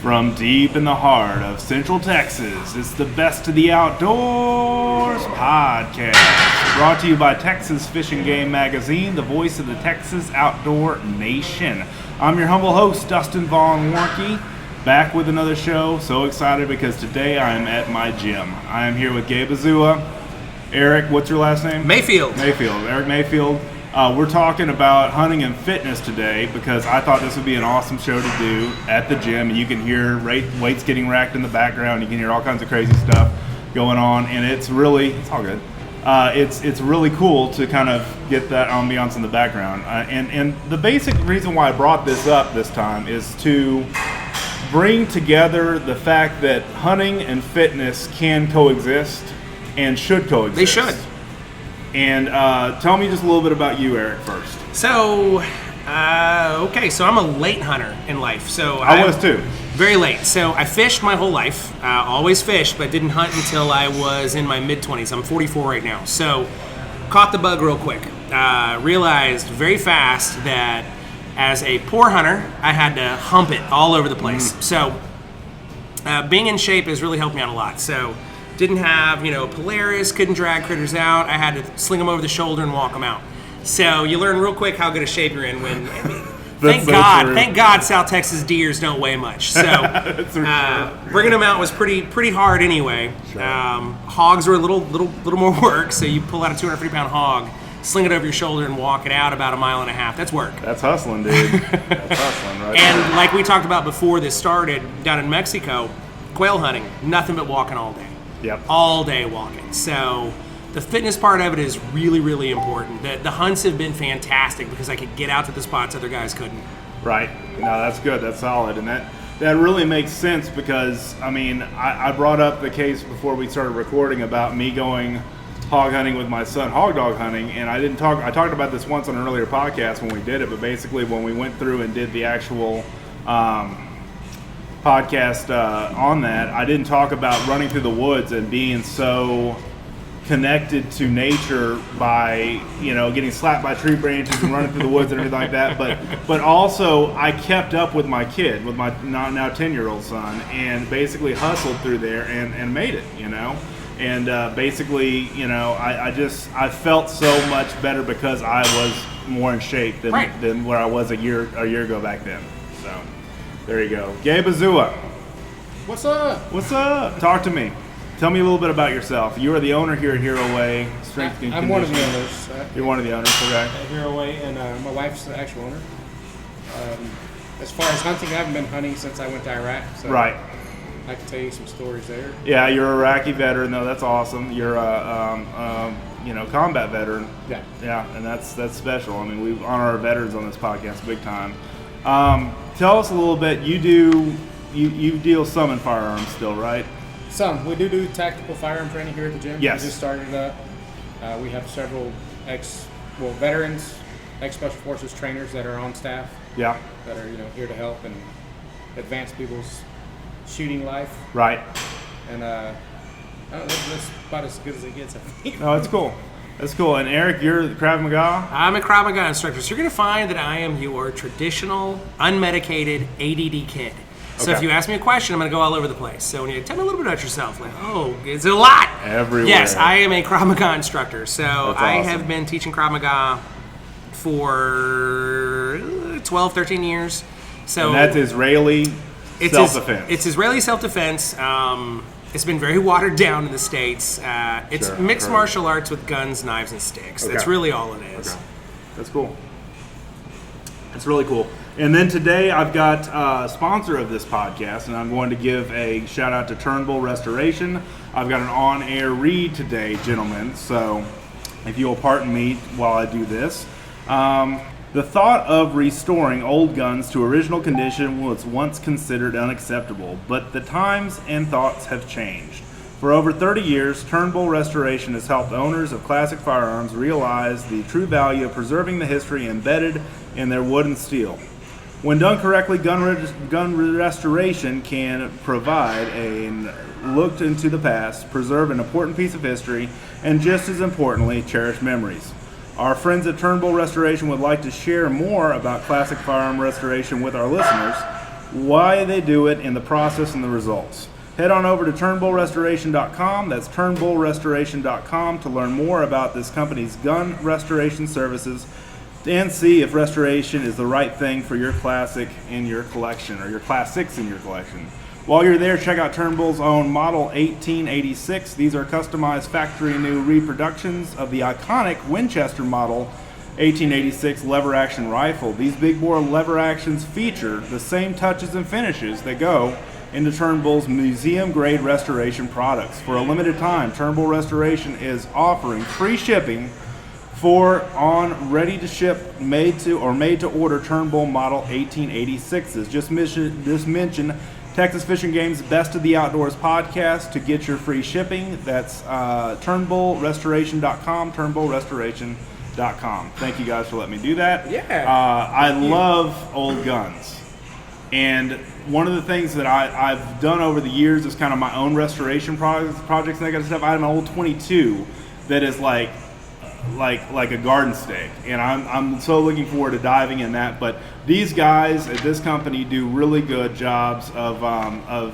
From deep in the heart of Central Texas, it's the Best of the Outdoors podcast, brought to you by Texas Fish and Game Magazine, the voice of the Texas outdoor nation. I'm your humble host, Dustin Vaughn Warnke, back with another show. So excited because today I am at my gym. I am here with Gabe Azua. Eric, what's your last name? Mayfield. Eric Mayfield. We're talking about hunting and fitness today because I thought this would be an awesome show to do at the gym. You can hear weights getting racked in the background. You can hear all kinds of crazy stuff going on, and it's all good. It's really cool to kind of get that ambiance in the background. And the basic reason why I brought this up this time is to bring together the fact that hunting and fitness can coexist and should coexist. They should. And tell me just a little bit about you, Eric, first. So I'm a late hunter in life. So I was too. Very late. So I fished my whole life, always fished, but didn't hunt until I was in my mid-20s. I'm 44 right now. So caught the bug real quick. Realized very fast that as a poor hunter, I had to hump it all over the place. So being in shape has really helped me out a lot. So didn't have, Polaris, couldn't drag critters out. I had to sling them over the shoulder and walk them out. So you learn real quick how good a shape you're in when, thank God South Texas deers don't weigh much. So bringing them out was pretty hard anyway. Sure. Hogs were a little more work. So you pull out a 250-pound hog, sling it over your shoulder and walk it out about a mile and a half. That's work. That's hustling, dude. That's hustling, right? And like we talked about before this started, down in Mexico, quail hunting, nothing but walking all day. Yep. All day walking. So the fitness part of it is really, really important. The hunts have been fantastic because I could get out to the spots other guys couldn't. Right. No, that's good. That's solid. And that really makes sense because, I brought up the case before we started recording about me going hog hunting with my son, hog dog hunting, and I talked about this once on an earlier podcast when we did it, but basically when we went through and did the actual podcast on that, I didn't talk about running through the woods and being so connected to nature by getting slapped by tree branches and running through the woods and everything like that, but also I kept up with my kid, with my now 10-year-old son, and basically hustled through there and made it, and basically I felt so much better because I was more in shape than where I was a year ago back then. So there you go. Gabe Azua. What's up? What's up? Talk to me. Tell me a little bit about yourself. You are the owner here at Hero Way Strength and Conditioning. I'm one of the owners. You're one of the owners, okay. At Hero Way, and my wife's the actual owner. As far as hunting, I haven't been hunting since I went to Iraq. So right. I can tell you some stories there. Yeah, you're an Iraqi veteran, though. That's awesome. You're a combat veteran. Yeah. Yeah, and that's special. We honor our veterans on this podcast big time. Tell us a little bit. You deal some in firearms still, right? Some. We do tactical firearm training here at the gym. Yes. We just started it up. We have several veterans, ex-special forces trainers that are on staff. Yeah. That are here to help and advance people's shooting life. Right. And that's about as good as it gets, I think. No, that's cool. That's cool. And Eric, you're the Krav Maga? I'm a Krav Maga instructor. So you're going to find that I am your traditional, unmedicated ADD kid. So if you ask me a question, I'm going to go all over the place. So when you tell me a little bit about yourself, it's a lot. Everywhere. Yes, I am a Krav Maga instructor. So That's I awesome. have been teaching Krav Maga for 12, 13 years. So And that's Israeli self-defense. It's Israeli self-defense. It's been very watered down in the States. It's mixed martial arts with guns, knives, and sticks. Okay. That's really all it is. Okay. That's cool. That's really cool. And then today I've got a sponsor of this podcast, and I'm going to give a shout out to Turnbull Restoration. I've got an on-air read today, gentlemen, so if you'll pardon me while I do this. The thought of restoring old guns to original condition was once considered unacceptable, but the times and thoughts have changed. For over 30 years, Turnbull Restoration has helped owners of classic firearms realize the true value of preserving the history embedded in their wood and steel. When done correctly, gun restoration can provide a look into the past, preserve an important piece of history, and just as importantly, cherish memories. Our friends at Turnbull Restoration would like to share more about classic firearm restoration with our listeners. why they do it, and the process and the results. Head on over to turnbullrestoration.com. That's turnbullrestoration.com to learn more about this company's gun restoration services and see if restoration is the right thing for your classic in your collection or your classics in your collection. While you're there, check out Turnbull's own Model 1886. These are customized factory new reproductions of the iconic Winchester Model 1886 lever action rifle. These big bore lever actions feature the same touches and finishes that go into Turnbull's museum grade restoration products. For a limited time, Turnbull Restoration is offering free shipping for on ready to ship made to order Turnbull Model 1886s. Just mention Texas Fishing Game's Best of the Outdoors podcast to get your free shipping. That's turnbullrestoration.com, turnbullrestoration.com. Thank you guys for letting me do that. Yeah. I love old guns. And one of the things that I've done over the years is kind of my own restoration projects and that kind of stuff. I have an old 22 that is like a garden stake, and I'm so looking forward to diving in that. But these guys at this company do really good jobs of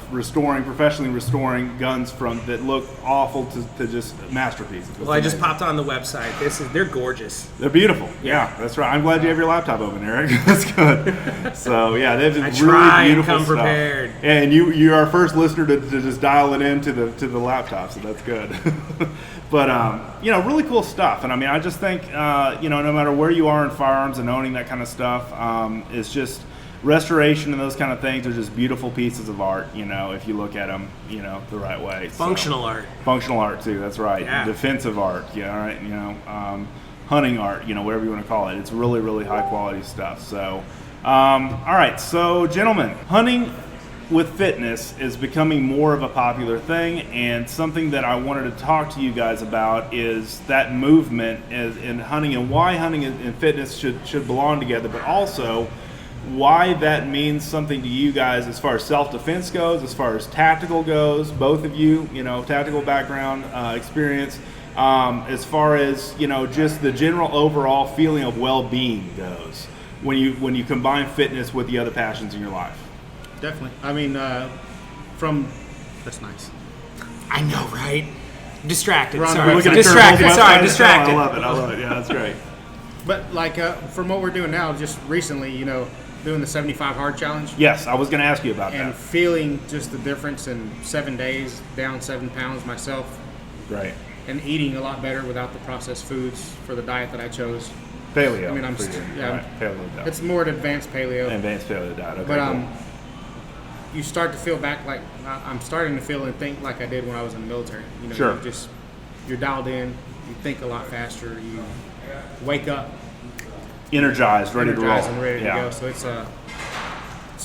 professionally restoring guns that look awful to just masterpieces. Well, I just popped on the website. They're gorgeous. They're beautiful. Yeah, that's right. I'm glad you have your laptop open, Eric. That's good. So yeah, they've really beautiful and come stuff. Prepared. And you're our first listener to just dial it into the laptop, so that's good. But really cool stuff. And I mean, I just think no matter where you are in firearms and owning that kind of stuff, it's just restoration and those kind of things are just beautiful pieces of art. If you look at them, the right way. Functional art. Functional art too. That's right. Yeah. Defensive art. Yeah. All right. Hunting art. Whatever you want to call it. It's really, really high quality stuff. So, all right. So, gentlemen, hunting with fitness is becoming more of a popular thing, and something that I wanted to talk to you guys about is that movement in hunting and why hunting and fitness should belong together, but also why that means something to you guys as far as self-defense goes, as far as tactical goes, both of you, tactical background, experience, as far as, just the general overall feeling of well-being goes when you combine fitness with the other passions in your life. Definitely. I mean, that's nice. I know, right? Distracted. We're on the Sorry. website. Distracted. Sorry, I distracted. love it. Yeah, that's great. But from what we're doing now, just recently, doing the 75 hard challenge. Yes, I was going to ask you about and that. Feeling just the difference in 7 days, down 7 pounds myself. Right. And eating a lot better without the processed foods for the diet that I chose. Paleo. I mean, for you. Right. Paleo diet. It's more an advanced paleo. Advanced paleo diet. Okay, But cool. You start to feel back like I'm starting to feel and think like I did when I was in the military. Sure. You're dialed in. You think a lot faster. You wake up Energized, ready to roll. and ready to go. So it's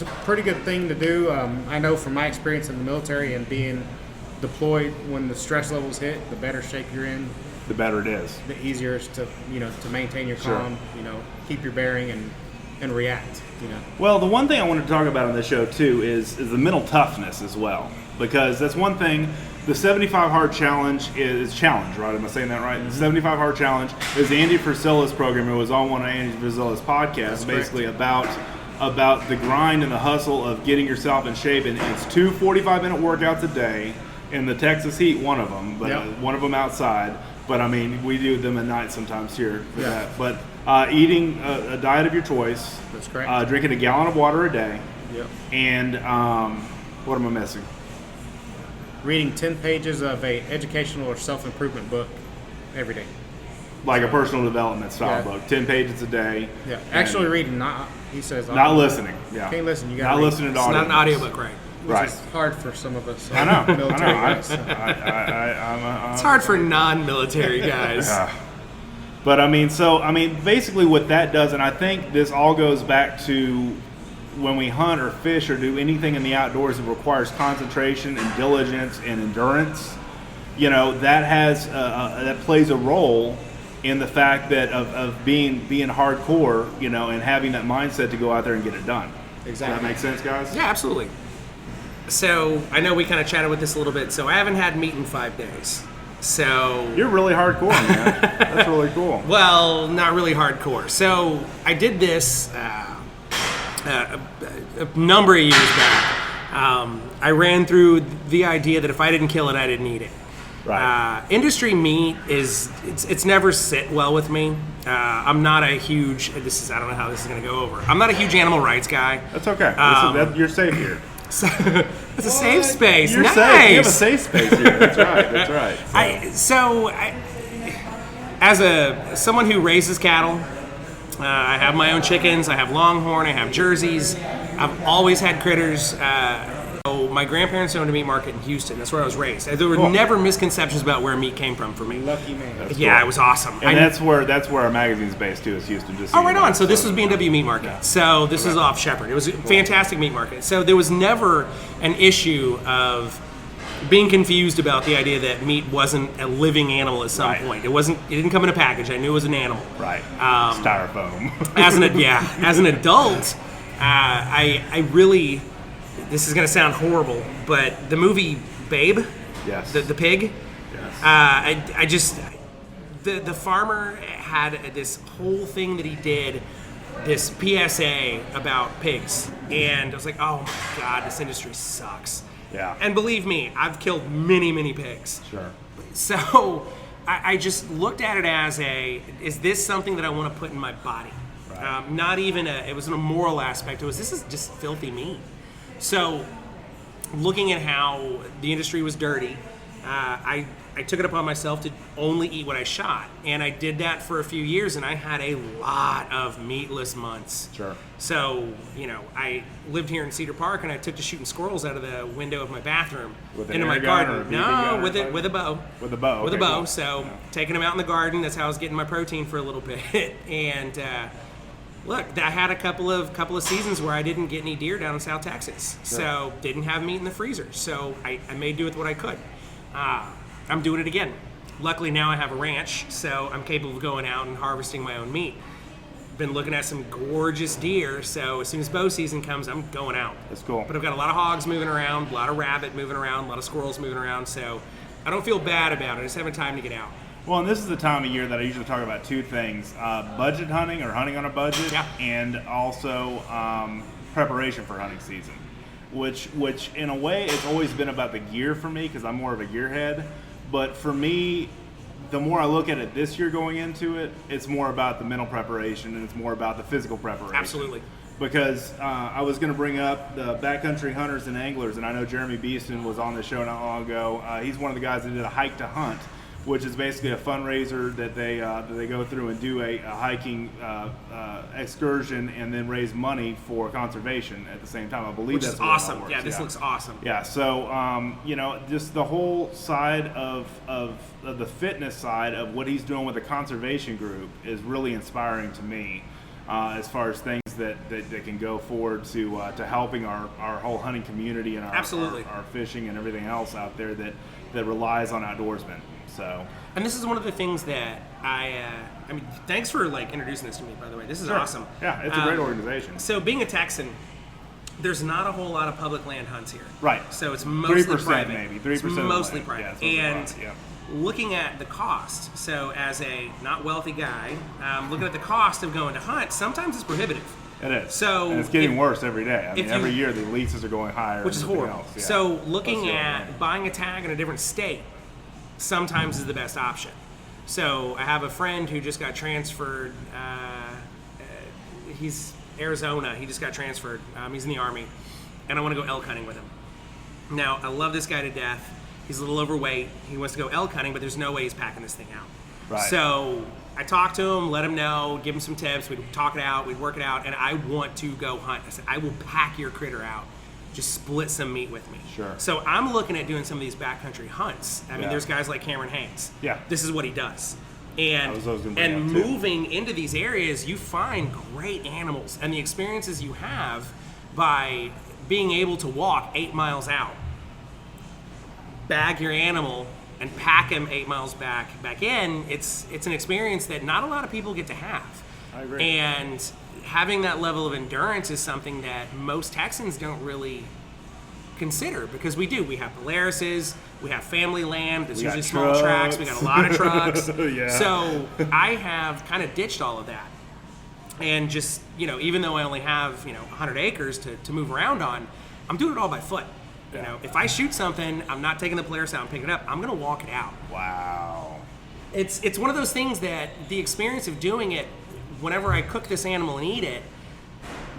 a pretty good thing to do. I know from my experience in the military and being deployed, when the stress levels hit, the better shape you're in, The better it is. the easier it's to maintain your Sure. calm. Keep your bearing and react. Well, the one thing I wanted to talk about on this show too is the mental toughness as well, because that's one thing. The 75 Hard Challenge is challenge, right? Am I saying that right? Mm-hmm. The 75 Hard Challenge is Andy Frisella's program. It was on one of Andy Frisella's podcasts, That's basically about the grind and the hustle of getting yourself in shape. And it's 2 45-minute workouts a day. In the Texas heat, one of them, but one of them outside. But I mean, we do them at night sometimes here for that. But eating a diet of your choice. That's correct. Drinking a gallon of water a day. Yep. And what am I missing? Reading 10 pages of a educational or self-improvement book every day. Like a personal development style Yeah. book, 10 pages a day. Yeah, actually reading, he says. Not listening. Yeah, Can't listen. You got not listening to It's audio. not an audiobook, right? Which Right. is hard for some of us. I know. Military guys. It's hard for non-military guys. But I mean, basically what that does, and I think this all goes back to when we hunt or fish or do anything in the outdoors that requires concentration and diligence and endurance, that plays a role in the fact that of being hardcore, and having that mindset to go out there and get it done. Exactly. Does that make sense, guys? Yeah, absolutely. So I know we kind of chatted with this a little bit. So I haven't had meat in 5 days. So You're really hardcore, man. That's really cool. well, not really hardcore. So I did this. a number of years back, I ran through the idea that if I didn't kill it, I didn't eat it. Right. Industry meat it's never sit well with me. I'm not a huge I don't know how this is going to go over. I'm not a huge animal rights guy. That's okay. You're safe here. So, it's a safe space. You're nice. safe. You have a safe space here. That's right. That's right. So. As someone who raises cattle, I have my own chickens. I have Longhorn. I have Jerseys. I've always had critters. So my grandparents owned a meat market in Houston. That's where I was raised. There were never misconceptions about where meat came from for me. Lucky man. That's yeah, cool. it was awesome. And that's where our magazine's based too, is Houston. Just so right you know. on. So this was B&W Meat Market. Yeah. So this is off Shepherd. It was a fantastic meat market. So there was never an issue of being confused about the idea that meat wasn't a living animal at some point. It didn't come in a package. I knew it was an animal. Right. Styrofoam. As an adult, I really, this is going to sound horrible, but the movie Babe, Yes. the pig, Yes. the farmer had this whole thing that he did, this PSA about pigs, and I was like, oh my God, this industry sucks. Yeah. And believe me, I've killed many, many pigs. Sure. So I just looked at it as is this something that I want to put in my body? Right. Not even it wasn't a moral aspect. This is just filthy meat. So looking at how the industry was dirty, I took it upon myself to only eat what I shot. And I did that for a few years, and I had a lot of meatless months. Sure. So, I lived here in Cedar Park, and I took to shooting squirrels out of the window of my bathroom With an into my air gun or a garden. BB gun or with something? with a bow. With a bow. With a okay, bow. cool. So Yeah. taking them out in the garden, that's how I was getting my protein for a little bit. And look, I had a couple of seasons where I didn't get any deer down in South Texas. Sure. So didn't have meat in the freezer. So I made do with what I could. I'm doing it again. Luckily now I have a ranch, so I'm capable of going out and harvesting my own meat. Been looking at some gorgeous deer, so as soon as bow season comes, I'm going out. That's cool. But I've got a lot of hogs moving around, a lot of rabbit moving around, a lot of squirrels moving around, so I don't feel bad about it. I just haven't time to get out. Well, and this is the time of year that I usually talk about two things: budget hunting or hunting on a budget, Yeah. and also preparation for hunting season. Which in a way, it's always been about the gear for me because I'm more of a gearhead. But for me, the more I look at it this year going into it, it's more about the mental preparation and it's more about the physical preparation. Absolutely. Because I was going to bring up the backcountry hunters and anglers, and I know Jeremy Beeston was on the show not long ago. He's one of the guys that did a hike to hunt, which is basically a fundraiser that they go through and do a hiking excursion and then raise money for conservation at the same time. I believe Which that's is the way that awesome. works. Yeah, this looks awesome. Yeah, so just the whole side of the fitness side of what he's doing with the conservation group is really inspiring to me, as far as things that can go forward to helping our whole hunting community and Absolutely. our fishing and everything else out there that relies on outdoorsmen. So. And this is one of the things that I mean, thanks for introducing this to me, by the way. This is Sure. awesome. Yeah, it's a great organization. So being a Texan, there's not a whole lot of public land hunts here. Right. So it's mostly 3% private. maybe. 3% It's of the mostly land. private. Yeah, it's mostly and private, yeah. looking at the cost, so as a not wealthy guy, looking at the cost of going to hunt, sometimes it's prohibitive. It is. So and it's getting if- worse every day. I mean, if every you- year the leases are going higher. Which is and everything horrible. else, yeah. So looking Plus the at overhead. buying a tag in a different state sometimes is the best option. So I have a friend who just got transferred. He's Arizona. He just got transferred. He's in the Army. And I want to go elk hunting with him. Now, I love this guy to death. He's a little overweight. He wants to go elk hunting, but there's no way he's packing this thing out. Right. So I talked to him, let him know, give him some tips. We'd talk it out, we'd work it out, and I want to go hunt. I said, I will pack your critter out. Just split some meat with me. Sure. So I'm looking at doing some of these backcountry hunts. I mean, Yeah. there's guys like Cameron Haynes. Yeah. This is what he does. And That was what I was gonna bring up, too. moving into these areas, you find great animals, and the experiences you have by being able to walk 8 miles out, bag your animal, and pack him 8 miles back in. It's an experience that not a lot of people get to have. I agree. And having that level of endurance is something that most Texans don't really consider, because we do. We have Polarises, we have family land, there's We got usually small tracks, we got a lot of trucks. Yeah. So I have kind of ditched all of that. And just, even though I only have, 100 acres to move around on, I'm doing it all by foot. If I shoot something, I'm not taking the Polaris out and picking it up. I'm going to walk it out. Wow. It's one of those things that the experience of doing it, whenever I cook this animal and eat it,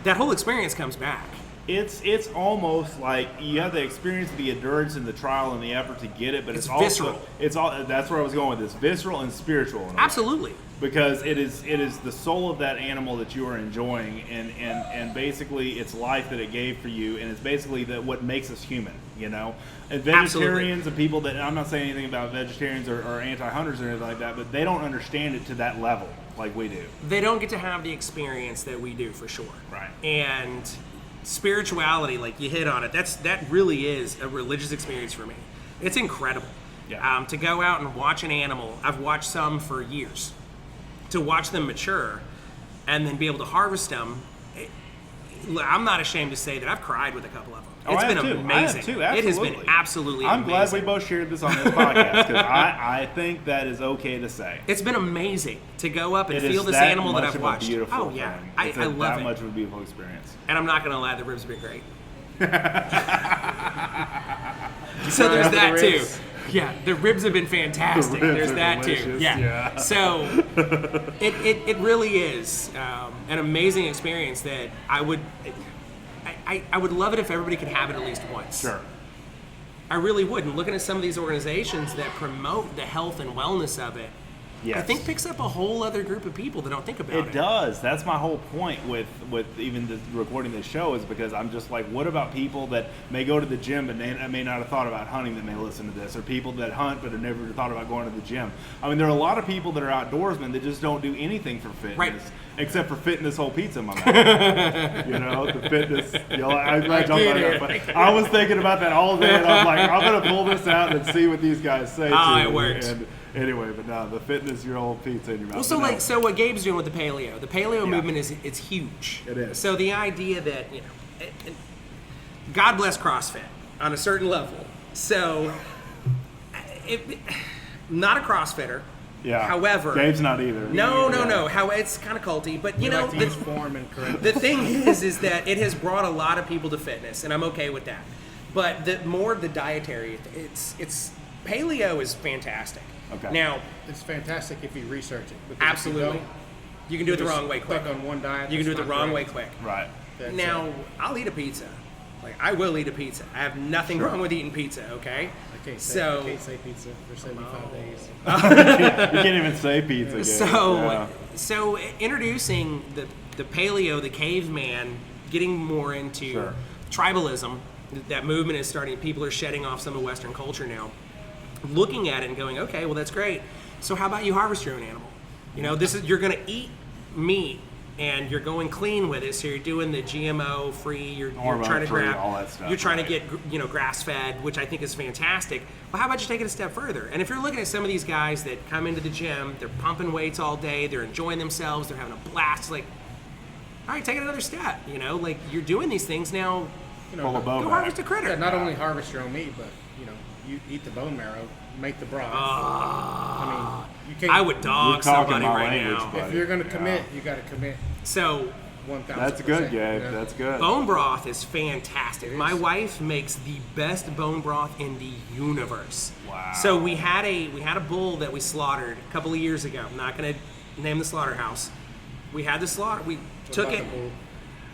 that whole experience comes back. It's almost like you have the experience, the endurance, and the trial and the effort to get it, but it's visceral. Also that's where I was going with this, visceral and spiritual. In a way. Absolutely. Because it is the soul of that animal that you are enjoying, and basically it's life that it gave for you, and it's basically what makes us human, And vegetarians and people that, I'm not saying anything about vegetarians or anti-hunters or anything like that, but they don't understand it to that level like we do. They don't get to have the experience that we do, for sure. Right. And spirituality, like you hit on it, that really is a religious experience for me. It's incredible. Yeah. To go out and watch an animal, I've watched some for years. To watch them mature and then be able to harvest them, I'm not ashamed to say that I've cried with a couple of them. It's been amazing. I have too, it has been absolutely amazing. I'm glad we both shared this on this podcast, because I think that is okay to say. It's been amazing to go up and feel this animal that I've watched. Oh yeah, thing. I love that it. much of a beautiful experience. And I'm not going to lie, the ribs have been great. So there's that too. Yeah, the ribs have been fantastic. There's that too. Yeah. So it really is an amazing experience that I would love it if everybody could have it at least once. Sure. I really would. And looking at some of these organizations that promote the health and wellness of it, yes. I think picks up a whole other group of people that don't think about it. It does. That's my whole point with even recording this show, is because I'm just like, what about people that may go to the gym but may not have thought about hunting that may listen to this, or people that hunt but have never thought about going to the gym? I mean, there are a lot of people that are outdoorsmen that just don't do anything for fitness, right. except for fitting this whole pizza in my mouth. The fitness. I was thinking about that all day, and I'm like, I'm going to pull this out and see what these guys say. It worked. And anyway, but no, the fitness, your old pizza in your mouth. Well, so what Gabe's doing with the paleo movement it's huge. It is. So the idea that, God bless CrossFit on a certain level. So, not a CrossFitter. Yeah. However, Gabe's not either. No. How it's kind of culty, but the thing is that it has brought a lot of people to fitness, and I'm okay with that. But the dietary, it's paleo is fantastic. Okay. Now, it's fantastic if you research it. Because absolutely. You can do it the wrong way quick. Stuck on one diet. You can do it the wrong way quick. Right. Now, I'll eat a pizza. Like, I will eat a pizza. I have nothing wrong with eating pizza, okay? I can't say pizza for 75 days. You can't even say pizza, Gabe. So introducing the paleo, the caveman, getting more into tribalism, that movement is starting. People are shedding off some of Western culture now. Looking at it and going, okay, well, that's great. So how about you harvest your own animal? You're going to eat meat, and you're going clean with it. So you're doing the GMO free. You're trying to grab all that stuff. You're trying to get grass fed, which I think is fantastic. Well, how about you take it a step further? And if you're looking at some of these guys that come into the gym, they're pumping weights all day, they're enjoying themselves, they're having a blast. Like, all right, take it another step. Like you're doing these things now. Go harvest a critter. Yeah, not only harvest your own meat, but you eat the bone marrow, make the broth. You can't. I would dog somebody right now. If you're going to commit, you got to commit. So 1,000%. That's good, Gabe. Yeah. That's good. Bone broth is fantastic. My wife makes the best bone broth in the universe. Wow. So we had a bull that we slaughtered a couple of years ago. I'm not going to name the slaughterhouse. We had the slaughter. We took it.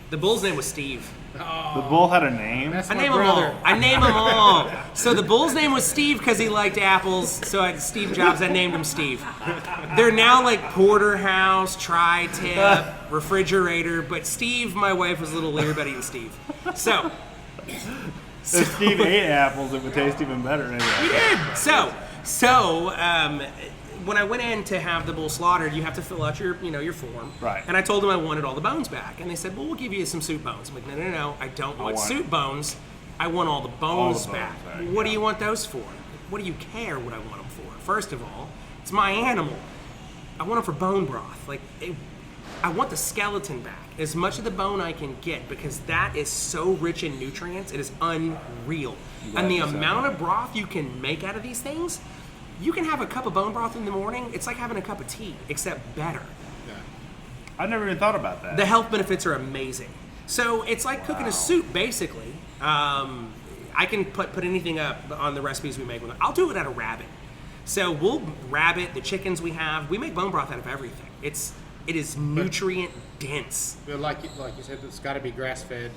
The bull's name was Steve. The bull had a name? I name them all. So the bull's name was Steve because he liked apples. So Steve Jobs, I named him Steve. They're now like porterhouse, tri-tip, refrigerator. But Steve, my wife was a little leery about eating Steve. So if Steve ate apples, it would taste even better anyway. He did. So when I went in to have the bull slaughtered, you have to fill out your form. Right. And I told them I wanted all the bones back. And they said, well, we'll give you some soup bones. I'm like, no. I don't want soup bones. I want all the bones back. What do you want those for? What do you care what I want them for? First of all, it's my animal. I want them for bone broth. I want the skeleton back. As much of the bone I can get, because that is so rich in nutrients. It is unreal. And the amount of broth you can make out of these things, you can have a cup of bone broth in the morning. It's like having a cup of tea, except better. Yeah. I never even thought about that. The health benefits are amazing. So it's like cooking a soup, basically. I can put anything up on the recipes we make with it. I'll do it out of rabbit. So we'll rabbit, the chickens we have. We make bone broth out of everything. It is nutrient dense. But like you said, it's got to be grass fed,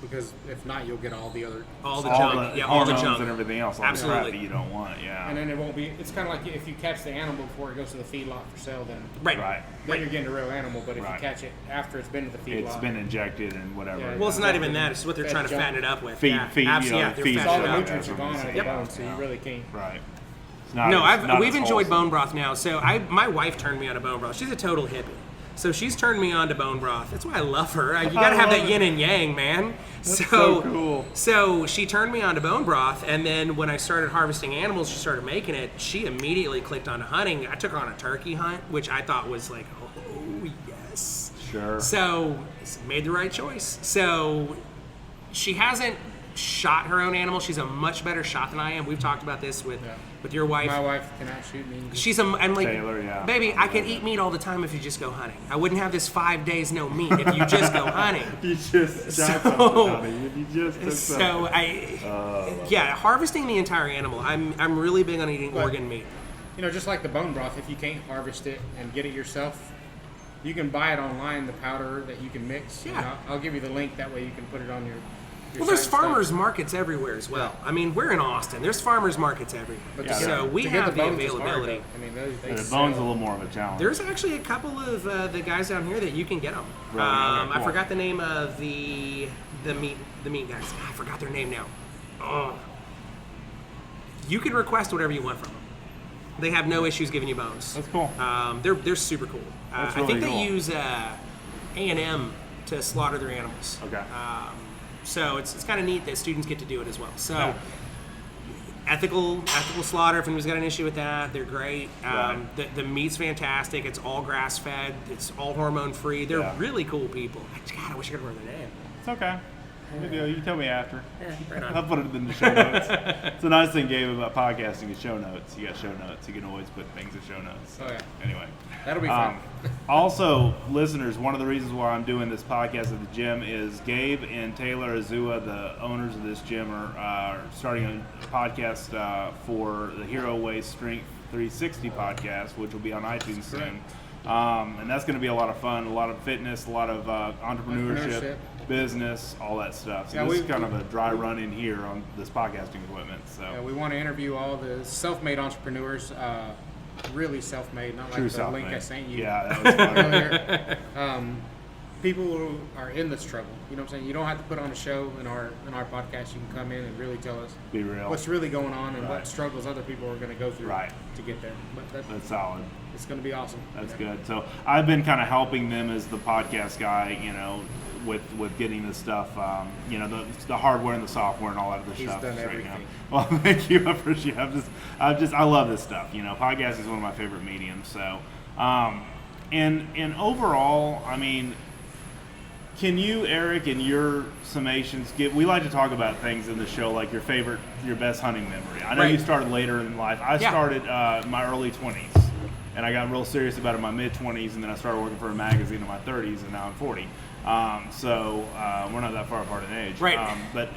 because if not, you'll get all the All the all junk. the All the hormones junk and everything else. All Absolutely. the crap that you don't want. Yeah. and then it won't be. It's kind of like if you catch the animal before it goes to the feedlot for sale, then Right. then you're getting a real animal. But if Right. you catch it after it's been to the feedlot, It's been injected and whatever. Yeah. Well, it's not even that. It's what they're Fed trying to junk. fatten it up with. Feed- yeah, feed, you know, absolutely. Yeah, they're feed fattening all it the up. nutrients are gone out of the Yep. bone, so you really can't. Right. It's not No, as- not we've as enjoyed wholesome. bone broth now. So my wife turned me on to bone broth. She's a total hippie. So she's turned me on to bone broth. That's why I love her. You got to have love that it. yin and yang, man. That's so cool. So she turned me on to bone broth, and then when I started harvesting animals, she started making it. She immediately clicked onto hunting. I took her on a turkey hunt, which I thought was like, oh yes. Sure. So made the right choice. So she hasn't shot her own animal. She's a much better shot than I am. We've talked about this with your wife. My wife cannot shoot me. I'm like, Taylor, yeah. baby, I can eat meat all the time if you just go hunting. I wouldn't have this 5 days no meat if you just go hunting. You just shot So- something out of it. You just took So something. harvesting the entire animal. I'm really big on eating But- organ meat. Just like the bone broth, if you can't harvest it and get it yourself, you can buy it online, the powder that you can mix. Yeah. I'll give you the link. That way you can put it on your Well, there's site and stuff. farmers markets everywhere as well. I mean, we're in Austin. There's farmers markets everywhere. But Yeah, so we to get have the bones is hard, availability. though. I mean, they The sell. bone's a little more of a challenge. There's actually a couple of the guys down here that you can get them. Really? Okay, I cool. forgot the name of the meat guys. I forgot their name now. Oh. You can request whatever you want from them. They have no issues giving you bones. That's cool. They're super cool. That's I think really they cool. use A&M to slaughter their animals. Okay. So it's kind of neat that students get to do it as well. So Yeah. ethical slaughter. If anyone's got an issue with that, they're great. Right. The meat's fantastic. It's all grass fed. It's all hormone free. They're Yeah. really cool people. God, I wish I could remember their name. It's okay. Good deal. You can tell me after. Right on. I'll put it in the show notes. It's a nice thing, Gabe, about podcasting is show notes. You got show notes. You can always put things in show notes. Oh, yeah. Anyway. That'll be fun. Also, listeners, one of the reasons why I'm doing this podcast at the gym is Gabe and Taylor Azua, the owners of this gym, are starting a podcast for the Hero Way Strength 360 podcast, which will be on iTunes soon. And that's going to be a lot of fun, a lot of fitness, a lot of entrepreneurship, business, all that stuff. So Yeah, this is we- kind of a dry run in here on this podcasting equipment. So We want to interview all the self-made entrepreneurs, really self-made, not true like the self-made. link I sent you Yeah, that was fun. earlier. People who are in the struggle. You know what I'm saying? You don't have to put on a show in our podcast. You can come in and really tell us Be real. what's really going on and Right. what struggles other people are going to go through Right. to get there. But That's solid. it's going to be awesome. That's good. So I've been kind of helping them as the podcast guy, with getting this stuff, the hardware and the software and all that other He's stuff. done straighten out. everything. Well, thank you. I appreciate it. I love this stuff. Podcasting is one of my favorite mediums. So, and overall, I mean, can you, Eric, in your summations, we like to talk about things in the show, like your best hunting memory. I know Right. you started later in life. I Yeah. started in my early 20s, and I got real serious about it in my mid-20s, and then I started working for a magazine in my 30s, and now I'm 40. So we're not that far apart in age. Right. But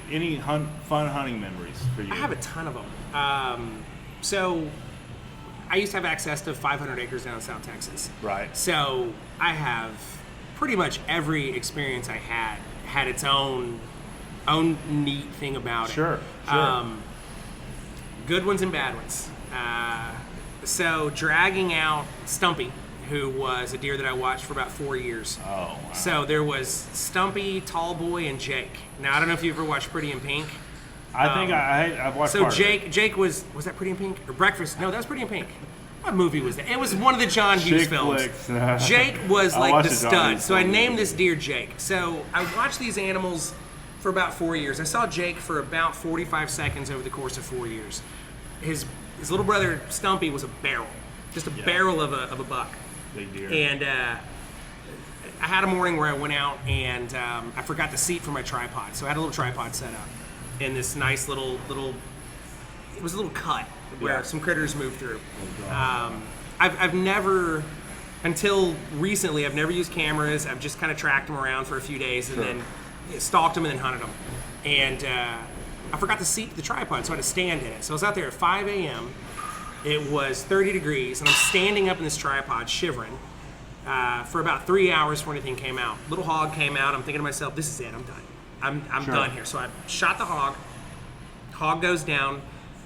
any fun hunting memories for you? I have a ton of them. So I used to have access to 500 acres down in South Texas. Right. So I have pretty much every experience I had its own neat thing about it. Sure. Good ones and bad ones. So dragging out Stumpy, who was a deer that I watched for about 4 years. Oh, wow. So there was Stumpy, Tall Boy, and Jake. Now I don't know if you ever watched Pretty in Pink. I think I've watched So part of it. Jake was that Pretty in Pink or Breakfast? No, that was Pretty in Pink. What movie was that? It was one of the John Hughes Chick films. flicks. Jake was I like watched the the John stud. Hughes So I film. named this deer Jake. So I watched these animals for about 4 years. I saw Jake for about 45 seconds over the course of 4 years. His little brother Stumpy was a barrel, just a barrel of a buck. Big deer. And I had a morning where I went out and I forgot the seat for my tripod. So I had a little tripod set up in this nice little. It was a little cut where Yeah. some critters moved through. I've never until recently, I've never used cameras. I've just kind of tracked them around for a few days and then stalked them and then hunted them. And I forgot to seat the tripod, so I had to stand in it. So I was out there at 5 a.m. It was 30 degrees, and I'm standing up in this tripod, shivering, for about 3 hours before anything came out. Little hog came out. I'm thinking to myself, this is it. I'm done. I'm done here. So I shot the hog. Hog goes down.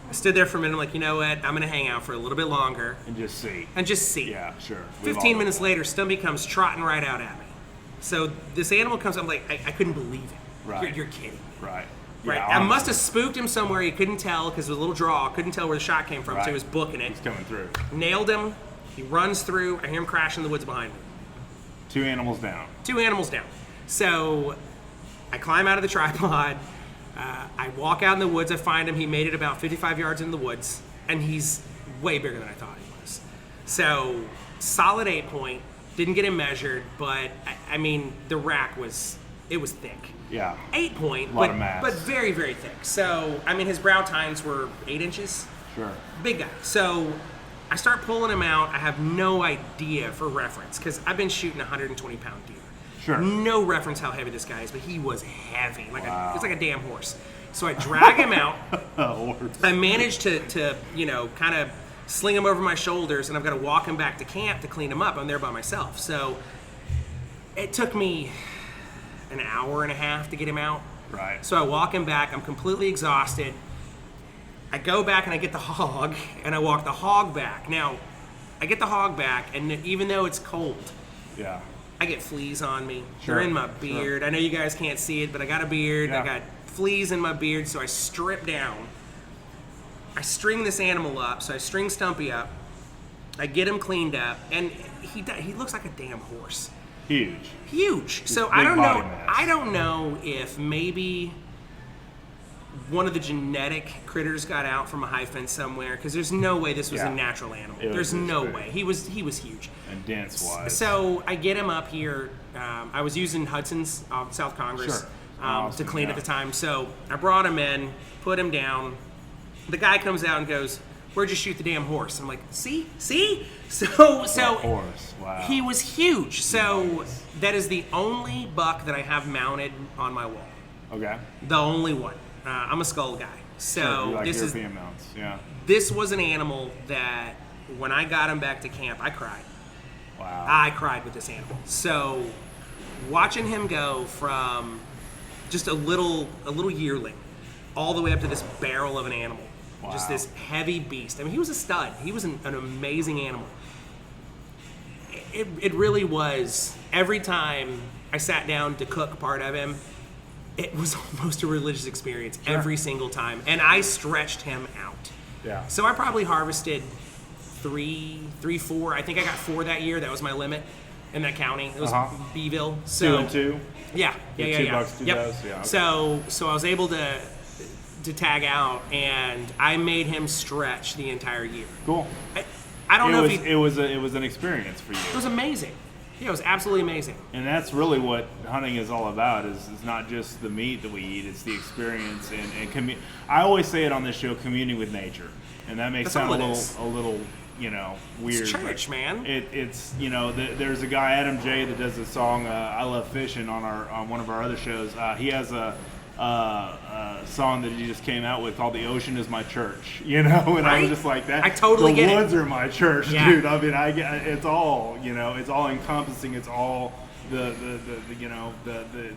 I stood there for a minute. I'm like, you know what? I'm going to hang out for a little bit longer. And just see. Yeah, sure. 15 minutes later, Stumpy comes trotting right out at me. So this animal comes, I'm like, I couldn't believe it. Right. You're kidding me. Right. Right. Yeah, I must have spooked him somewhere. He couldn't tell because it was a little draw. Couldn't tell where the shot came from, so he was booking it. He's coming through. Nailed him. He runs through. I hear him crash in the woods behind me. 2 animals down. 2 animals down. So I climb out of the tripod. I walk out in the woods. I find him. He made it about 55 yards in the woods, and he's way bigger than I thought he was. So solid 8 point. Didn't get him measured, but I mean the rack was thick. Yeah. 8 point, a lot of mass. but very, very thick. So, I mean, his brow tines were 8 inches. Sure. Big guy. So, I start pulling him out. I have no idea for reference because I've been shooting 120-pound deer. Sure. No reference how heavy this guy is, but he was heavy. It's like a damn horse. So, I drag him out. I managed to kind of sling him over my shoulders, and I've got to walk him back to camp to clean him up. I'm there by myself. So, it took me an hour and a half to get him out. Right. So I walk him back. I'm completely exhausted. I go back and I get the hog, and I walk the hog back. Now, I get the hog back, and even though it's cold, I get fleas on me. Sure. They're in my beard. Sure. I know you guys can't see it, but I got a beard. Yeah. I got fleas in my beard, so I strip down. I string this animal up, so I string Stumpy up. I get him cleaned up, and he looks like a damn horse. Huge. So I don't know. I don't know if maybe one of the genetic critters got out from a high fence somewhere, because there's no way this was a natural animal. There's no way. He was huge. And dense wise. So I get him up here. I was using Hudson's South Congress to clean at the time. So I brought him in, put him down. The guy comes out and goes, "Where'd you shoot the damn horse?" I'm like, see? So horse. Wow. He was huge. So that is the only buck that I have mounted on my wall. Okay. The only one. I'm a skull guy. So you like this European mounts. Yeah. This was an animal that when I got him back to camp, I cried. Wow. I cried with this animal. So watching him go from just a little yearling all the way up to this barrel of an animal. Wow. Just this heavy beast. I mean, he was a stud. He was an amazing animal. It really was. Every time I sat down to cook part of him, it was almost a religious experience every single time. And I stretched him out. Yeah. So I probably harvested three, 4. I think I got 4 that year. That was my limit in that county. It was Beeville. So 2 and 2. Yeah. $2, 2 does. Yeah. Okay. So I was able to tag out, and I made him stretch the entire year. Cool. I don't know if it was an experience for you. It was amazing. Yeah, it was absolutely amazing. And that's really what hunting is all about. Is it's not just the meat that we eat; it's the experience and I always say it on this show: communing with nature, and that makes sound a little weird. It's church, man. It's there's a guy, Adam J, that does a song "I Love Fishing" on one of our other shows. He has a song that he just came out with called "The Ocean Is My Church," and Right? I was just like that. I totally get it. The woods are my church, dude. I mean, it's all it's all encompassing. It's all the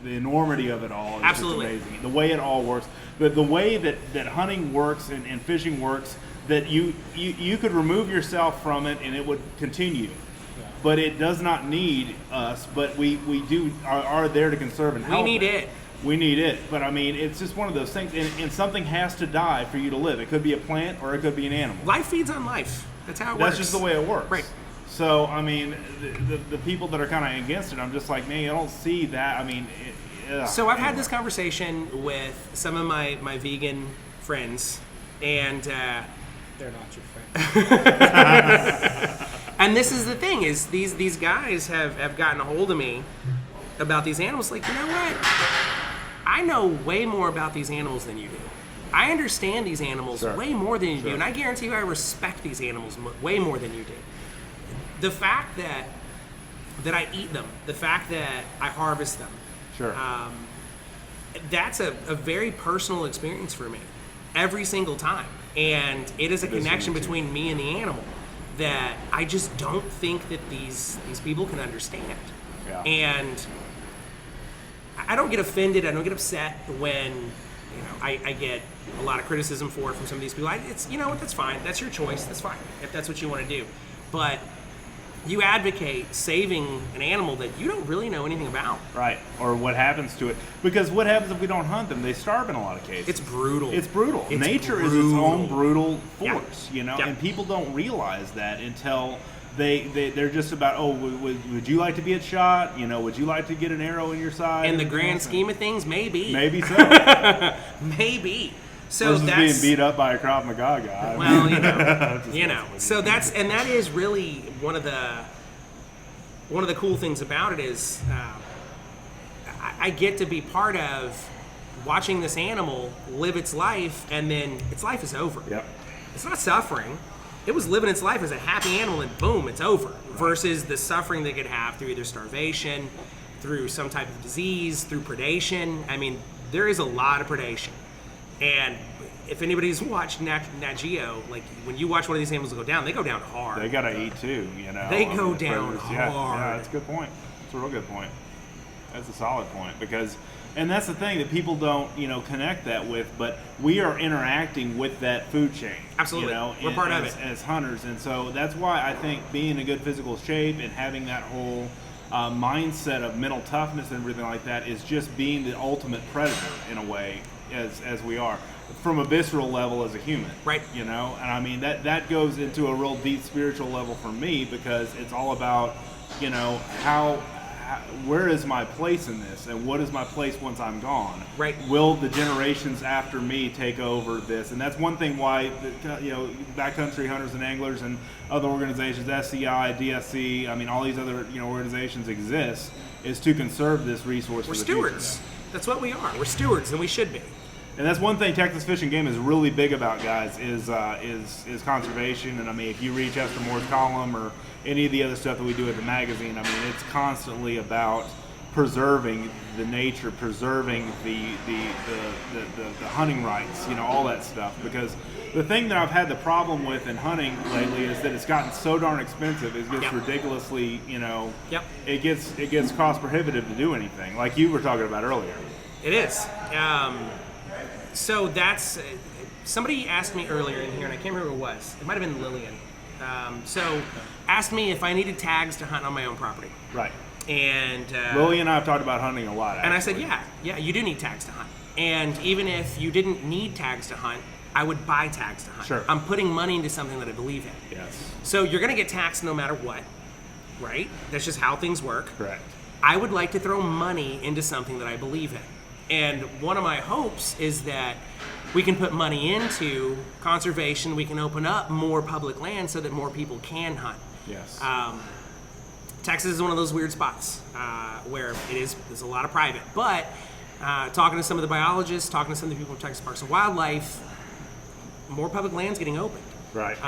enormity of it all. Is Absolutely just amazing. The way it all works, the way that hunting works and fishing works. That you could remove yourself from it and it would continue. But it does not need us. But we are there to conserve and help. We need it. We need it, but I mean, it's just one of those things, and something has to die for you to live. It could be a plant, or it could be an animal. Life feeds on life. That's how it works. That's just the way it works. Right. So, I mean, the people that are kind of against it, I'm just like, man, I don't see that. I mean, so I've had this conversation with some of my vegan friends, and they're not your friends. And this is the thing: is these guys have gotten a hold of me about these animals. Like, you know what? I know way more about these animals than you do. I understand these animals way more than you do, and I guarantee you I respect these animals way more than you do. The fact that that I eat them, the fact that I harvest them, Sure. that's a very personal experience for me every single time. And it is a connection between me and the animal that I just don't think that these people can understand. Yeah. And I don't get offended, I don't get upset when I get a lot of criticism for it from some of these people. It's that's fine. That's your choice. That's fine if that's what you want to do. But you advocate saving an animal that you don't really know anything about. Right. Or what happens to it. Because what happens if we don't hunt them? They starve in a lot of cases. It's brutal. It's brutal. It's Nature is its brutal. own brutal Yeah. force, Yeah. and people don't realize that until they're just about, would you like to be shot? Would you like to get an arrow in your side? In the grand scheme of things, maybe. Maybe so. Maybe. So Versus that's being beat up by a Krav Maga guy. well, Just So that is really one of the cool things about it is I get to be part of watching this animal live its life, and then its life is over. Yep. It's not suffering. It was living its life as a happy animal, and boom, it's over. Versus the suffering they could have through either starvation, through some type of disease, through predation. I mean, there is a lot of predation. And if anybody's watched Nat Geo, like when you watch one of these animals go down, they go down hard. They gotta eat too, They go the down predators. Yeah, hard. that's a good point. That's a real good point. That's a solid point and that's the thing that people don't, connect that with. But we are interacting with that food chain. Absolutely, we're part of it as hunters, and so that's why I think being in good physical shape and having that whole mindset of mental toughness and everything like that is just being the ultimate predator in a way, as we are. From a visceral level as a human, right? And I mean that goes into a real deep spiritual level for me, because it's all about, where is my place in this, and what is my place once I'm gone? Right. Will the generations after me take over this? And that's one thing why backcountry hunters and anglers and other organizations, SCI, DSC, I mean all these other organizations exist, is to conserve this resource. We're for the stewards. future. That's what we are. We're stewards, and we should be. And that's one thing Texas Fish and Game is really big about, guys, is conservation. And I mean, if you read Chester Moore's column or any of the other stuff that we do at the magazine, I mean, it's constantly about preserving the nature, preserving the hunting rights, all that stuff. Because the thing that I've had the problem with in hunting lately is that it's gotten so darn expensive. It gets ridiculously, it gets cost prohibitive to do anything, like you were talking about earlier. It is. So that's somebody asked me earlier in here, and I can't remember who it was. It might have been Lillian. So asked me if I needed tags to hunt on my own property. Right. And Lillian and I have talked about hunting a lot. Actually. And I said, yeah, you do need tags to hunt. And even if you didn't need tags to hunt, I would buy tags to hunt. Sure. I'm putting money into something that I believe in. Yes. So you're going to get taxed no matter what, right? That's just how things work. Correct. I would like to throw money into something that I believe in. And one of my hopes is that we can put money into conservation. We can open up more public land so that more people can hunt. Yes. Texas is one of those weird spots where there's a lot of private. But talking to some of the biologists, talking to some of the people from Texas Parks and Wildlife, more public land's getting opened. Right.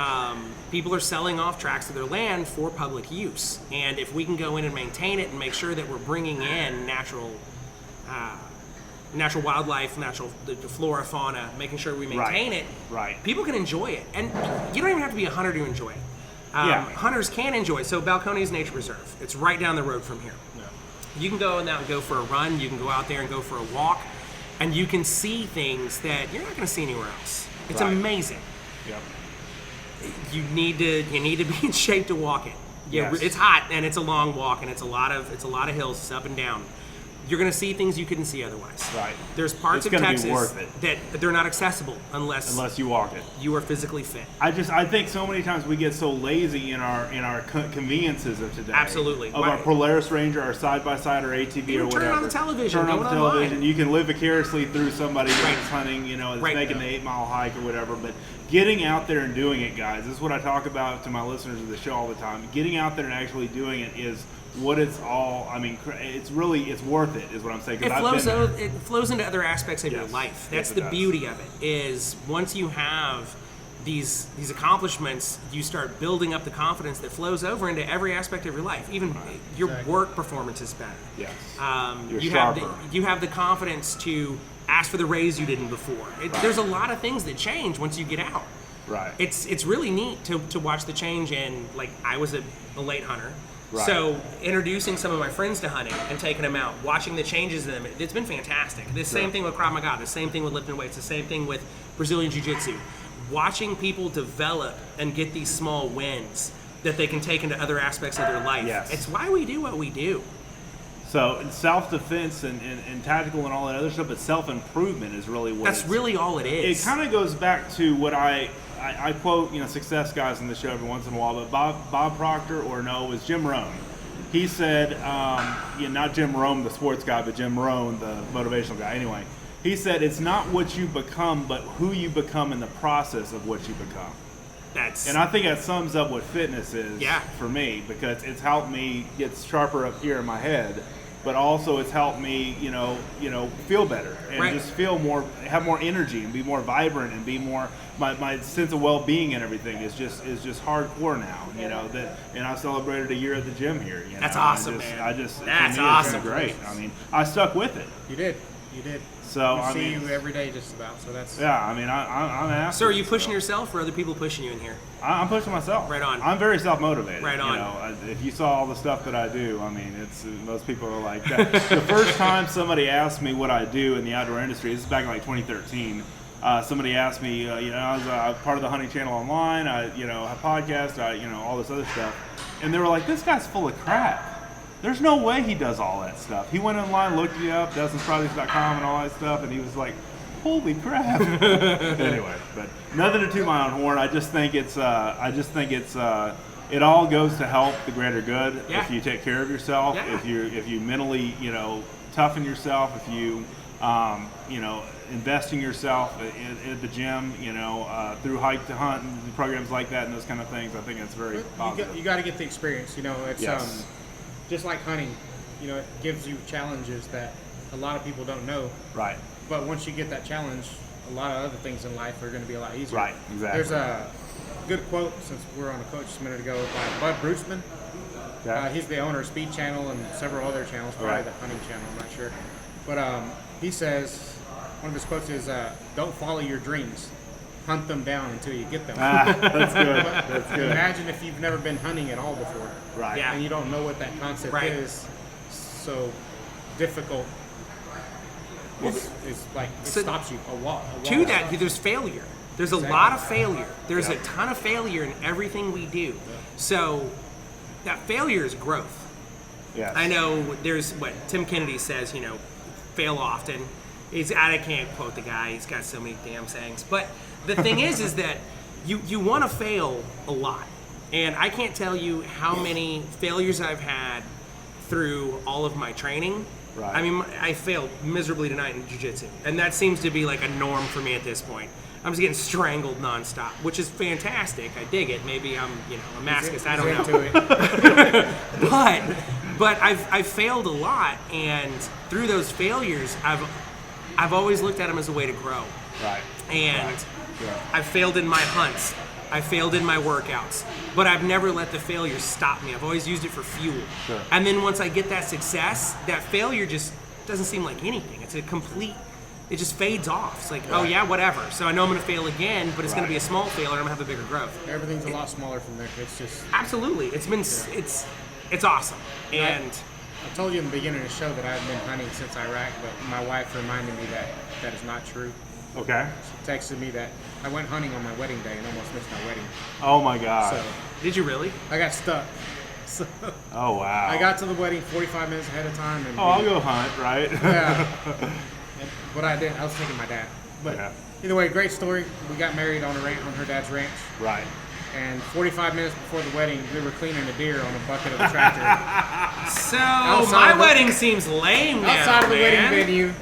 People are selling off tracts of their land for public use. And if we can go in and maintain it and make sure that we're bringing in natural wildlife, the flora, fauna, making sure we maintain it, people can enjoy it. And you don't even have to be a hunter to enjoy it. Hunters can enjoy it. So Balcones Nature Reserve, it's right down the road from here. Yeah. You can go out and go for a run, you can go out there and go for a walk, and you can see things that you're not going to see anywhere else. It's amazing. Yep. You need to be in shape to walk it. Yeah, yes. It's hot and it's a long walk and it's a lot of hills, it's up and down. You're going to see things you couldn't see otherwise. Right. There's parts of Texas that they're not accessible unless you walk it. You are physically fit. I think so many times we get so lazy in our conveniences of today. Absolutely. Of our Polaris Ranger, our side by side, or ATV, or whatever. Turn on the television. Turn on the television. You can live vicariously through somebody that's hunting, that's making the 8-mile hike or whatever. But getting out there and doing it, guys, this is what I talk about to my listeners of the show all the time. Getting out there and actually doing it is what it's all. I mean, it's worth it, is what I'm saying. It flows into other aspects of your life. That's the does. beauty of it. Is once you have these accomplishments, you start building up the confidence that flows over into every aspect of your life. Even your work performance is better. Yes. You You're have sharper. you have the confidence to ask for the raise you didn't before. There's a lot of things that change once you get out. Right. It's really neat to watch the change. And like, I was a late hunter. Right. So introducing some of my friends to hunting and taking them out, watching the changes in them, it's been fantastic. The same thing with Krav Maga, the same thing with lifting weights, the same thing with Brazilian Jiu-Jitsu. Watching people develop and get these small wins that they can take into other aspects of their life. Yes. It's why we do what we do. So self-defense and tactical and all that other stuff, but self-improvement is really what That's really all it is. It kind of goes back to what I quote, success guys in the show every once in a while, but Bob Proctor, or no, it was Jim Rohn. He said, not Jim Rohn, the sports guy, but Jim Rohn, the motivational guy. Anyway, he said, it's not what you become, but who you become in the process of what you become. And I think that sums up what fitness is for me, because it's helped me get sharper up here in my head, but also it's helped me, feel better and just feel more, have more energy and be more vibrant and be more. My sense of well-being and everything is just hardcore now. And I celebrated a year at the gym here. That's awesome, man. That's awesome. It's been great. I mean, I stuck with it. You did. So I see you every day, just about. So that's I'm asking. So are you pushing yourself, or are other people pushing you in here? I'm pushing myself. Right on. I'm very self-motivated. Right on. If you saw all the stuff that I do, I mean, it's most people are like that. The first time somebody asked me what I do in the outdoor industry, this is back in like 2013. Somebody asked me, I was part of the Hunting Channel Online. I have podcasts. All this other stuff, and they were like, "This guy's full of crap. There's no way he does all that stuff." He went online, looked me up, DustinSproducts.com and all that stuff, and he was like, "Holy crap!" Anyway, but nothing to toot my own horn. I just think it's it all goes to help the greater good. Yeah. If you take care of yourself, Yeah. if you mentally toughen yourself, if you invest in yourself at the gym, through Hike to Hunt and programs like that and those kind of things, I think it's very positive. you got to get the experience. It's Yes. Just like hunting. It gives you challenges that a lot of people don't know. Right. But once you get that challenge, a lot of other things in life are going to be a lot easier. Right. Exactly. There's a good quote, since we were on a coach just a minute ago, by Bud Bruceman. Okay. He's the owner of Speed Channel and several other channels, probably Right. the Hunting Channel, I'm not sure. But he says, one of his quotes is, "Don't follow your dreams. Hunt them down until you get them." That's good. That's good. Imagine if you've never been hunting at all before. Right. Yeah. And you don't know what that concept Right. is. So difficult. It's like it So stops you a lot. To that, there's failure. There's a Exactly. lot of failure. There's Yeah. a ton of failure in everything we do. So that failure is growth. Yes. I know there's what Tim Kennedy says, fail often. I can't quote the guy. He's got so many damn sayings. But the thing is that you want to fail a lot. And I can't tell you how many failures I've had through all of my training. Right. I mean, I failed miserably tonight in jiu-jitsu. And that seems to be like a norm for me at this point. I'm just getting strangled nonstop, which is fantastic. I dig it. Maybe I'm, a masochist. I don't know. Into it. But I've failed a lot, and through those failures, I've always looked at them as a way to grow. Right. And Yeah. I've failed in my hunts. I failed in my workouts, but I've never let the failure stop me. I've always used it for fuel. Sure. And then once I get that success, that failure just doesn't seem like anything. It's it just fades off. It's like, oh yeah, whatever. So I know I'm going to fail again, but it's going to be a small failure and I'm going to have a bigger growth. Everything's a lot smaller from there. It's just. Absolutely. It's awesome. And I told you in the beginning of the show that I've been hunting since Iraq, but my wife reminded me that is not true. Okay. She texted me that I went hunting on my wedding day and almost missed my wedding. Oh my God. So did you really? I got stuck. So Oh wow. I got to the wedding 45 minutes ahead of time. And I'll go hunt, right? Yeah. But I didn't. I was taking my dad. But Yeah. either way, great story. We got married on her dad's ranch. Right. And 45 minutes before the wedding, we were cleaning a deer on a bucket of the tractor So Outside my of the- wedding seems lame now, outside of the wedding man. venue.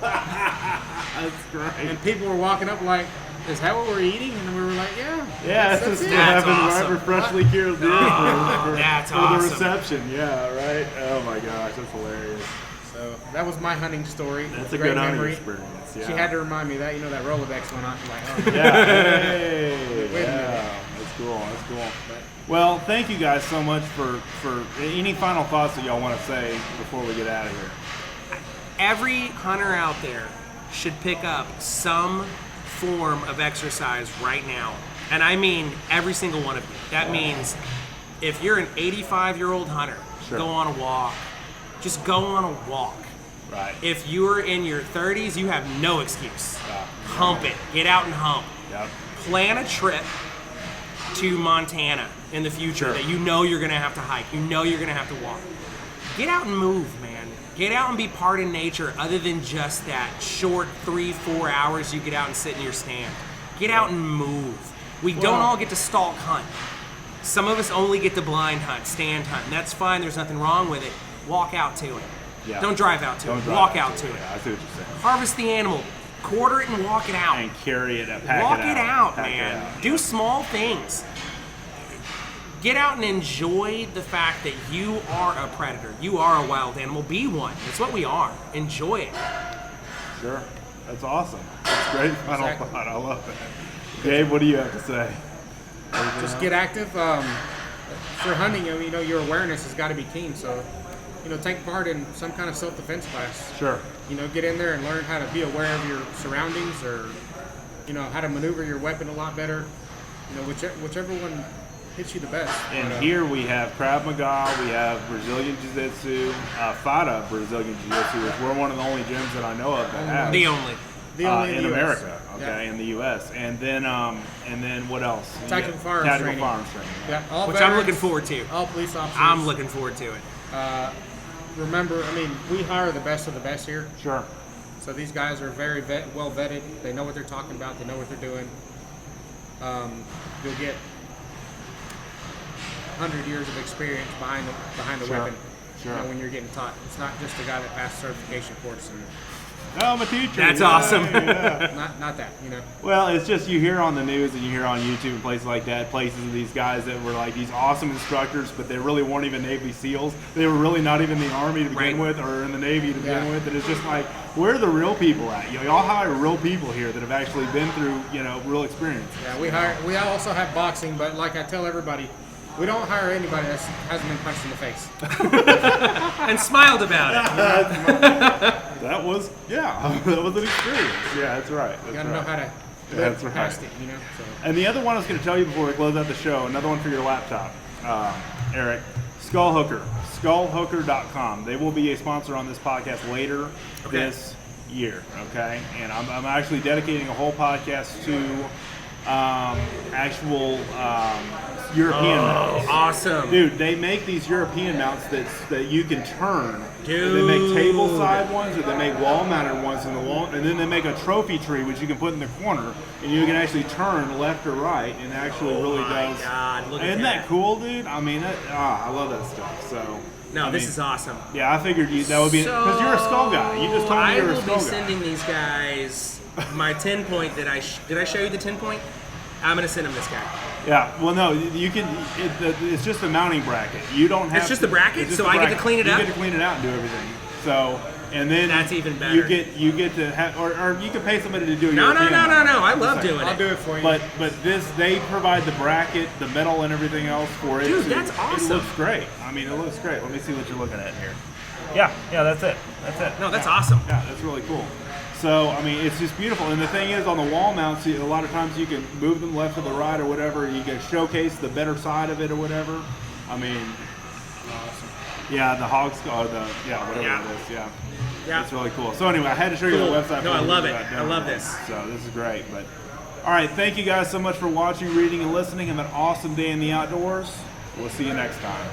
That's great. And people were walking up like, "Is that what we're eating?" And we were like, "Yeah." Yeah, that's that's it. what That's happened awesome. right for freshly killed deer for That's the awesome. reception. Yeah, right. Oh my gosh, that's hilarious. So that was my hunting story. That's a Great good hunting memory. experience. Yeah. She had to remind me that, that Rolodex went on. I'm like, oh, Yeah. Hey. Wait a Yeah. minute. That's cool. That's cool. Well, thank you guys so much for any final thoughts that y'all want to say before we get out of here. Every hunter out there should pick up some form of exercise right now. And I mean every single one of you. That means if you're an 85-year-old hunter, Sure. go on a walk. Just go on a walk. Right. If you're in your 30s, you have no excuse. Yeah. Hump it. Get out and hump. Yep. Plan a trip to Montana in the future Sure. that you know you're going to have to hike. You know you're going to have to walk. Get out and move, man. Get out and be part of nature other than just that short 3-4 hours you get out and sit in your stand. Get out and move. We don't all get to stalk hunt. Some of us only get to blind hunt, stand hunt, and that's fine. There's nothing wrong with it. Walk out to it. Yeah. Don't drive out to Don't it. drive Walk out to it. Yeah, I see what you're saying. Harvest the animal. Quarter it and walk it out. And carry it, pack Walk it out. it out, Pack it man. out. Do small things. Get out and enjoy the fact that you are a predator. You are a wild animal. Be one. It's what we are. Enjoy it. Sure. That's awesome. That's great final Exactly. thought. I love that. Gabe, what do you have to say? just get active. For hunting, your awareness has got to be keen. So, take part in some kind of self-defense class. Sure. Get in there and learn how to be aware of your surroundings, or how to maneuver your weapon a lot better. Whichever one hits you the best. And here we have Krav Maga, we have Brazilian Jiu-Jitsu, FATA Brazilian Jiu-Jitsu, which we're one of the only gyms that I know of that have. The only. In the US. America, okay, Yeah. in the U.S. And then what else? Tactical firearms Tactical training. firearms training. Yeah, all Which veterans, I'm looking forward to. All police officers. I'm looking forward to it. Remember, we hire the best of the best here. Sure. So these guys are very well vetted. They know what they're talking about. They know what they're doing. You'll get 100 years of experience behind the Sure. weapon. Sure. When you're getting taught, it's not just a guy that passed certification course and Oh, I'm a teacher. That's yeah, awesome. Yeah. not that. Well, it's just you hear on the news and you hear on YouTube and places like that, places of these guys that were like these awesome instructors, but they really weren't even Navy SEAls. They were really not even in the Army to begin Right. with, or in the Navy to begin Yeah. with. And it's just like, where are the real people at? Y'all hire real people here that have actually been through, real experience. Yeah, we also have boxing, but like I tell everybody, we don't hire anybody that hasn't been punched in the face. And smiled about it. That was that was an experience. Yeah, that's right. That's You gotta right. know how to Yeah, live that's right. past it. So. And the other one I was going to tell you before we close out the show, another one for your laptop, Eric, Skull Hooker, skullhooker.com. They will be a sponsor on this podcast later this year, okay? And I'm actually dedicating a whole podcast to actual European mounts. Awesome. Dude, they make these European mounts that you can turn. Dude. They make table side ones, or they make wall mounted ones in the wall, and then they make a trophy tree which you can put in the corner, and you can actually turn left or right, and actually really my does. God, look at Isn't that. that cool, dude? I mean, I love that stuff. So. No, this is awesome. Yeah, I figured that would be because you're a skull guy. You just told me you were a skull I guy. will be sending these guys my 10 point that did I show you the 10 point? I'm gonna send them this guy. Yeah, well, no, you can. It's just a mounting bracket. You don't have. It's just a bracket, it's just so a I get to bracket. clean it up? You get to clean it out and do everything. So, and then That's even better. You get to have, or you can pay somebody to do it. No. I love doing I'll it. do it for you. But they provide the bracket, the metal, and everything else for it. Dude, to- that's It awesome. looks great. I mean, it looks great. Let me see what you're looking at here. Yeah, that's it. That's it. No, that's awesome. Yeah, that's really cool. So, I mean, it's just beautiful. And the thing is, on the wall mounts, a lot of times you can move them left to the right or whatever. You can showcase the better side of it or whatever. I mean, yeah, the hog skull, whatever Yeah. it is, yeah. Yeah. It's really cool. So anyway, I had to show you Cool. the website. No, for I you love to it. go I down love there. this. So this is great. But all right, thank you guys so much for watching, reading, and listening. Have an awesome day in the outdoors. We'll see you next time.